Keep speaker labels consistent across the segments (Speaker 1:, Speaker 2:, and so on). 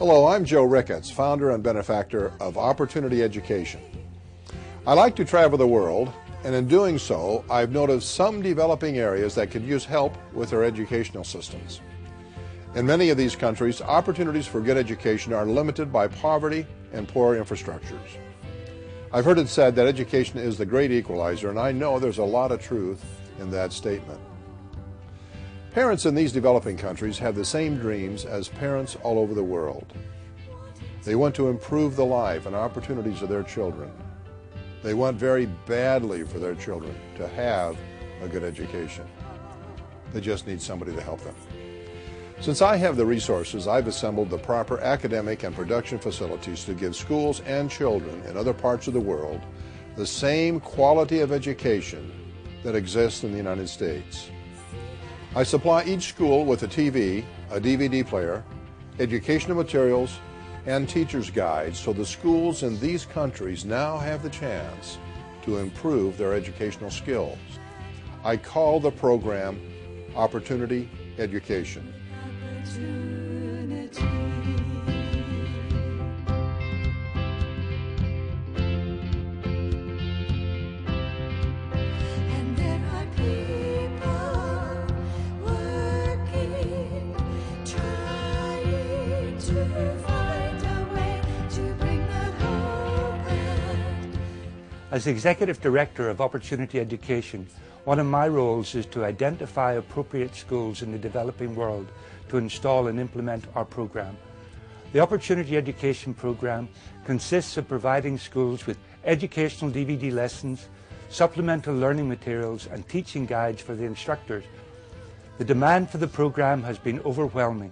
Speaker 1: Hello, I'm Joe Ricketts, founder and benefactor of Opportunity Education. I like to travel the world, and in doing so, I've noticed some developing areas that could use help with their educational systems. In many of these countries, opportunities for good education are limited by poverty and poor infrastructures. I've heard it said that education is the great equalizer, and I know there's a lot of truth in that statement. Parents in these developing countries have the same dreams as parents all over the world. They want to improve the life and opportunities of their children. They want very badly for their children to have a good education. They just need somebody to help them. Since I have the resources, I've assembled the proper academic and production facilities to give schools and children in other parts of the world the same quality of education that exists in the United States. I supply each school with a TV, a DVD player, educational materials, and teacher's guides, so the schools in these countries now have the chance to improve their educational skills. I call the program Opportunity Education.
Speaker 2: As Executive Director of Opportunity Education, one of my roles is to identify appropriate schools in the developing world to install and implement our program. The Opportunity Education program consists of providing schools with educational DVD lessons, supplemental learning materials, and teaching guides for the instructors. The demand for the program has been overwhelming.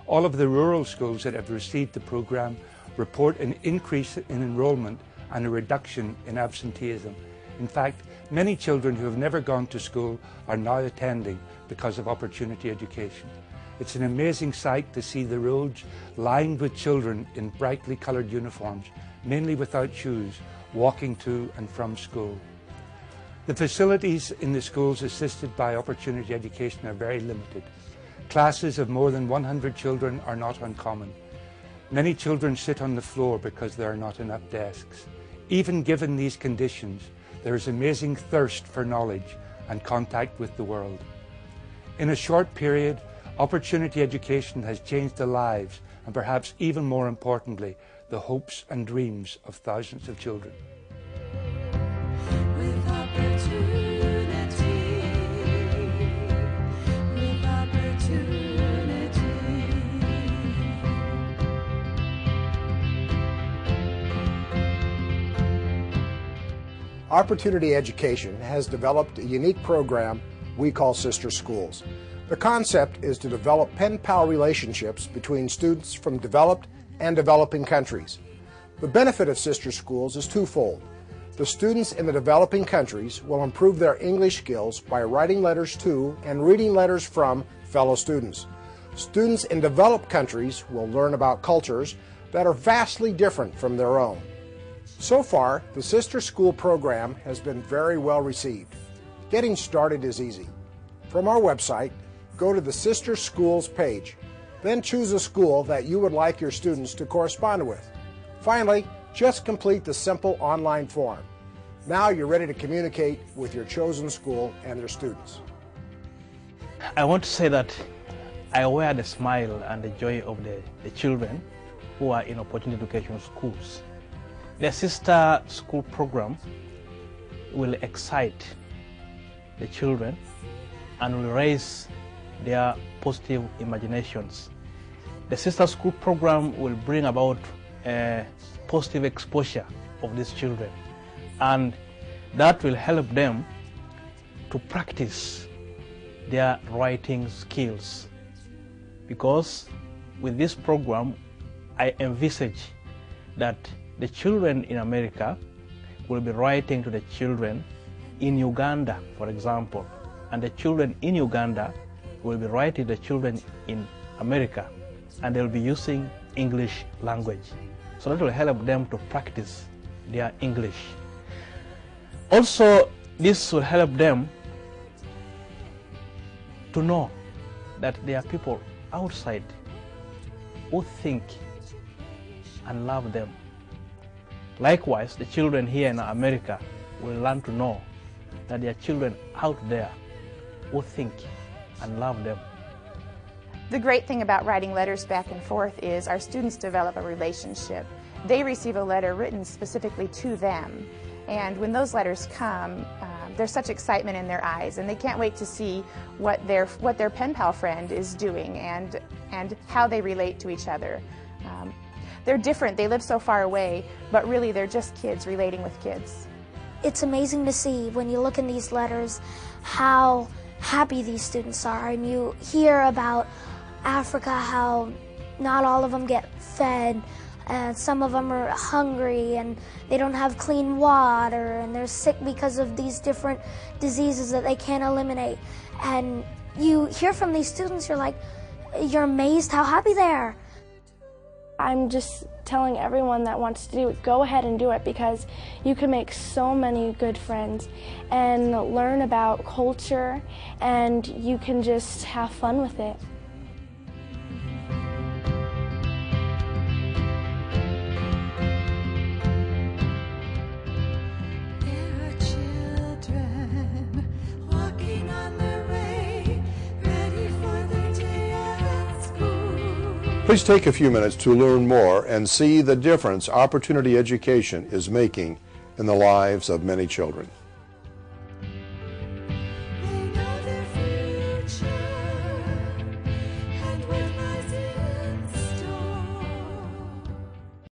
Speaker 2: All of the rural schools that have received the program report an increase in enrollment and a reduction in absenteeism. In fact, many children who have never gone to school are now attending because of Opportunity Education. It's an amazing sight to see the roads lined with children in brightly coloured uniforms, mainly without shoes, walking to and from school. The facilities in the schools assisted by Opportunity Education are very limited. Classes of more than 100 children are not uncommon. Many children sit on the floor because there are not enough desks. Even given these conditions, there is amazing thirst for knowledge and contact with the world. In a short period, Opportunity Education has changed the lives and perhaps even more importantly, the hopes and dreams of thousands of children.
Speaker 3: With opportunity, with opportunity.
Speaker 4: Opportunity Education has developed a unique program we call Sister Schools. The concept is to develop pen-pal relationships between students from developed and developing countries. The benefit of Sister Schools is twofold. The students in the developing countries will improve their English skills by writing letters to and reading letters from fellow students. Students in developed countries will learn about cultures that are vastly different from their own. So far, the Sister School program has been very well received. Getting started is easy. From our website, go to the Sister Schools page. Then choose a school that you would like your students to correspond with. Finally, just complete the simple online form. Now you're ready to communicate with your chosen school and their students.
Speaker 5: I want to say that I wear the smile and the joy of the children who are in Opportunity Education schools. The Sister School program will excite the children and will raise their positive imaginations. The Sister School program will bring about a positive exposure of these children, and that will help them to practice their writing skills, because with this program I envisage that the children in America will be writing to the children in Uganda, for example, and the children in Uganda will be writing to the children in America, and they'll be using English language. So that will help them to practice their English. Also, this will help them to know that there are people outside who think and love them. Likewise, the children here in America will learn to know that there are children out there who think and love them.
Speaker 6: The great thing about writing letters back and forth is our students develop a relationship. They receive a letter written specifically to them, and when those letters come, there's such excitement in their eyes, and they can't wait to see what their pen pal friend is doing and how they relate to each other. They're different, they live so far away, but really they're just kids relating with kids.
Speaker 7: It's amazing to see when you look in these letters how happy these students are, and you hear about Africa, how not all of them get fed, and some of them are hungry and they don't have clean water and they're sick because of these different diseases that they can't eliminate. And you hear from these students, you're amazed how happy they are.
Speaker 8: I'm just telling everyone that wants to do it, go ahead and do it, because you can make so many good friends and learn about culture, and you can just have fun with it.
Speaker 1: Please take a few minutes to learn more and see the difference opportunity education is making in the lives of many children.